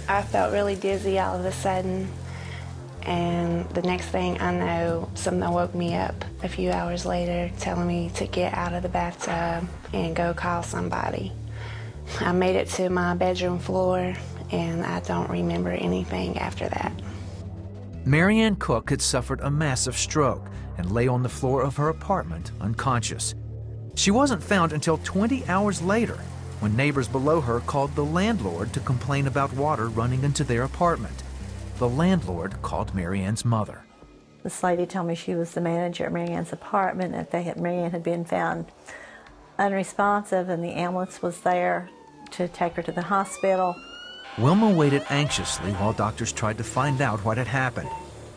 I felt really dizzy all of a sudden, and the next thing I know, something woke me up a few hours later telling me to get out of the bathtub and go call somebody. I made it to my bedroom floor, and I don't remember anything after that. Marianne Cook had suffered a massive stroke and lay on the floor of her apartment unconscious. She wasn't found until 20 hours later, when neighbors below her called the landlord to complain about water running into their apartment. The landlord called Marianne's mother. This lady told me she was the manager at Marianne's apartment, and Marianne had been found unresponsive, and the ambulance was there to take her to the hospital. Wilma waited anxiously while doctors tried to find out what had happened.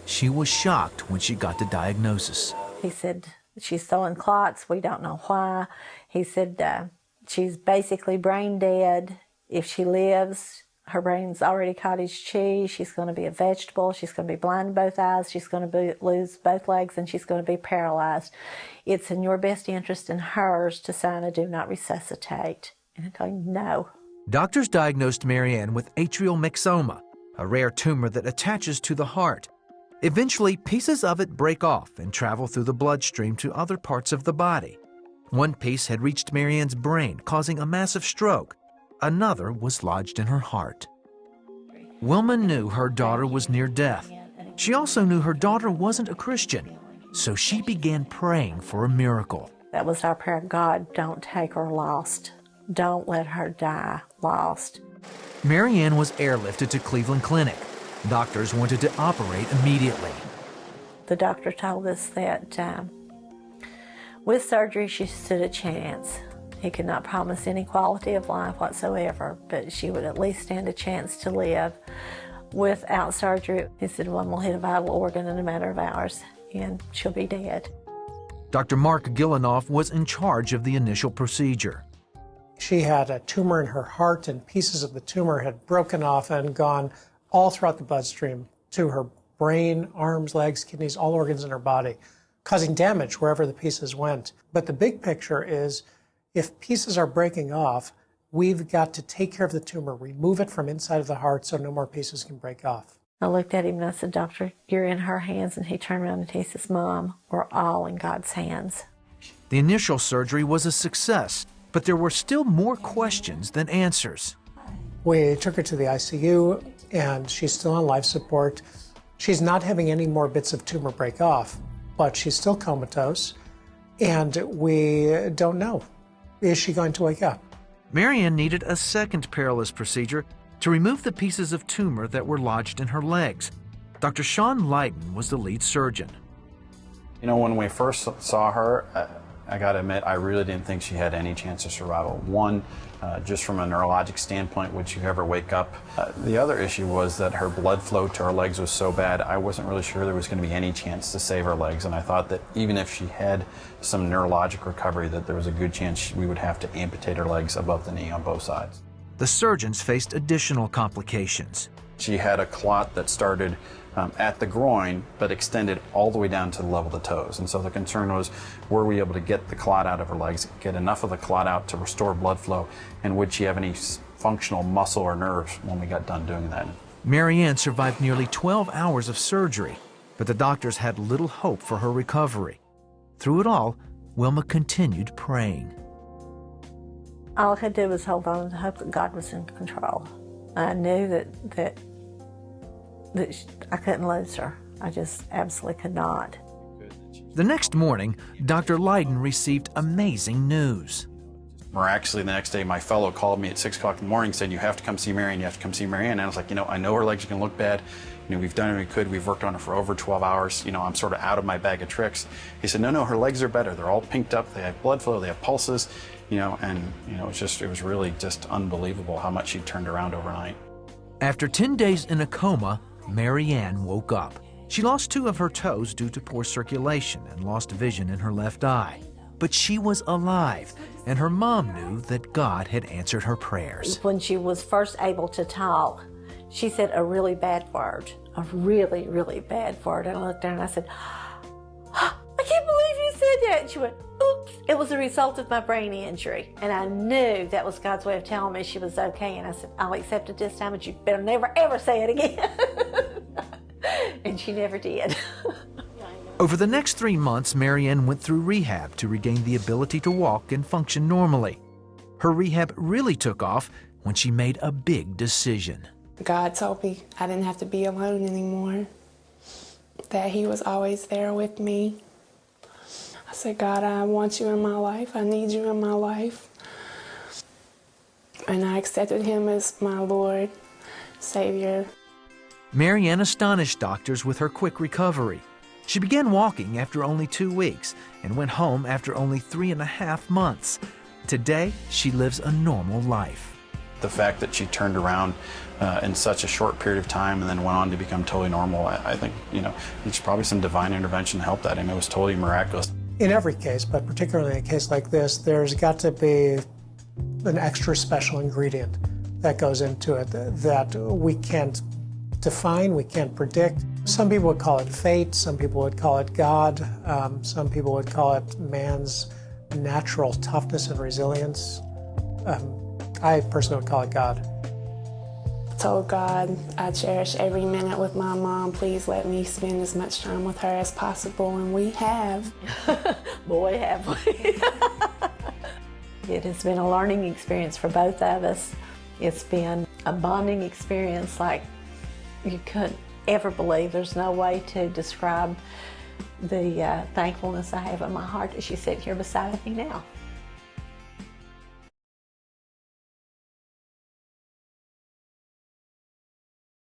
She was shocked when she got the diagnosis. He said, she's throwing clots, we don't know why. He said, she's basically brain dead. If she lives, her brain's already cottage cheese. She's going to be a vegetable. She's going to be blind in both eyes. She's going to lose both legs, and she's going to be paralyzed. It's in your best interest and hers to sign a do not resuscitate. And I told him, no. Doctors diagnosed Marianne with atrial myxoma, a rare tumor that attaches to the heart. Eventually, pieces of it break off and travel through the bloodstream to other parts of the body. One piece had reached Marianne's brain, causing a massive stroke. Another was lodged in her heart. Wilma knew her daughter was near death. She also knew her daughter wasn't a Christian, so she began praying for a miracle. That was our prayer. God, don't take her lost. Don't let her die lost. Marianne was airlifted to Cleveland Clinic. Doctors wanted to operate immediately. The doctor told us that with surgery she stood a chance. He could not promise any quality of life whatsoever, but she would at least stand a chance to live. Without surgery, he said, one will hit a vital organ in a matter of hours, and she'll be dead. Dr. Mark Gillinoff was in charge of the initial procedure. She had a tumor in her heart, and pieces of the tumor had broken off and gone all throughout the bloodstream to her brain, arms, legs, kidneys, all organs in her body, causing damage wherever the pieces went. But the big picture is, if pieces are breaking off, we've got to take care of the tumor, remove it from inside of the heart so no more pieces can break off. I looked at him and I said, Doctor, you're in her hands. And he turned around and he says, Mom, we're all in God's hands. The initial surgery was a success, but there were still more questions than answers. We took her to the ICU, and she's still on life support. She's not having any more bits of tumor break off, but she's still comatose, and we don't know. Is she going to wake up? Marianne needed a second perilous procedure to remove the pieces of tumor that were lodged in her legs. Dr. Sean Lydon was the lead surgeon. You know, when we first saw her, I got to admit, I really didn't think she had any chance of survival. One, just from a neurologic standpoint, would you ever wake up? The other issue was that her blood flow to her legs was so bad, I wasn't really sure there was going to be any chance to save her legs. And I thought that even if she had some neurologic recovery, that there was a good chance we would have to amputate her legs above the knee on both sides. The surgeons faced additional complications. She had a clot that started at the groin, but extended all the way down to the level of the toes. And so the concern was, were we able to get the clot out of her legs, get enough of the clot out to restore blood flow, and would she have any functional muscle or nerves when we got done doing that? Marianne survived nearly 12 hours of surgery, but the doctors had little hope for her recovery. Through it all, Wilma continued praying. All I could do was hold on and hope that God was in control. I knew that I couldn't lose her. I just absolutely could not. The next morning, Dr. Lydon received amazing news. Miraculously, the next day, my fellow called me at 6 o'clock in the morning saying, you have to come see Marianne, you have to come see Marianne. And I was like, I know her legs are going to look bad. We've done everything we could. We've worked on her for over 12 hours. I'm sort of out of my bag of tricks. He said, no, her legs are better. They're all pinked up. They have blood flow. They have pulses. It was really just unbelievable how much she turned around overnight. After 10 days in a coma, Marianne woke up. She lost 2 of her toes due to poor circulation and lost vision in her left eye. But she was alive, and her mom knew that God had answered her prayers. When she was first able to talk, she said a really bad word, a really, really bad word. And I looked at her and I said, I can't believe you said that. And she went, oh. It was a result of my brain injury, and I knew that was God's way of telling me she was okay, and I said, I'll accept it this time, but you better never ever say it again. And she never did. Over the next 3 months, Marianne went through rehab to regain the ability to walk and function normally. Her rehab really took off when she made a big decision. God told me I didn't have to be alone anymore, that He was always there with me. I said, God, I want you in my life. I need you in my life. And I accepted Him as my Lord, Savior. Marianne astonished doctors with her quick recovery. She began walking after only 2 weeks and went home after only 3.5 months. Today, she lives a normal life. The fact that she turned around in such a short period of time and then went on to become totally normal, I think, there's probably some divine intervention to help that. I mean, it was totally miraculous. In every case, but particularly in a case like this, there's got to be an extra special ingredient that goes into it that we can't define, we can't predict. Some people would call it fate, some people would call it God, some people would call it man's natural toughness and resilience. I personally would call it God. I told God I cherish every minute with my mom. Please let me spend as much time with her as possible, and we have. Boy, have we. It has been a learning experience for both of us. It's been a bonding experience like you couldn't ever believe. There's no way to describe the thankfulness I have in my heart that she's sitting here beside me now.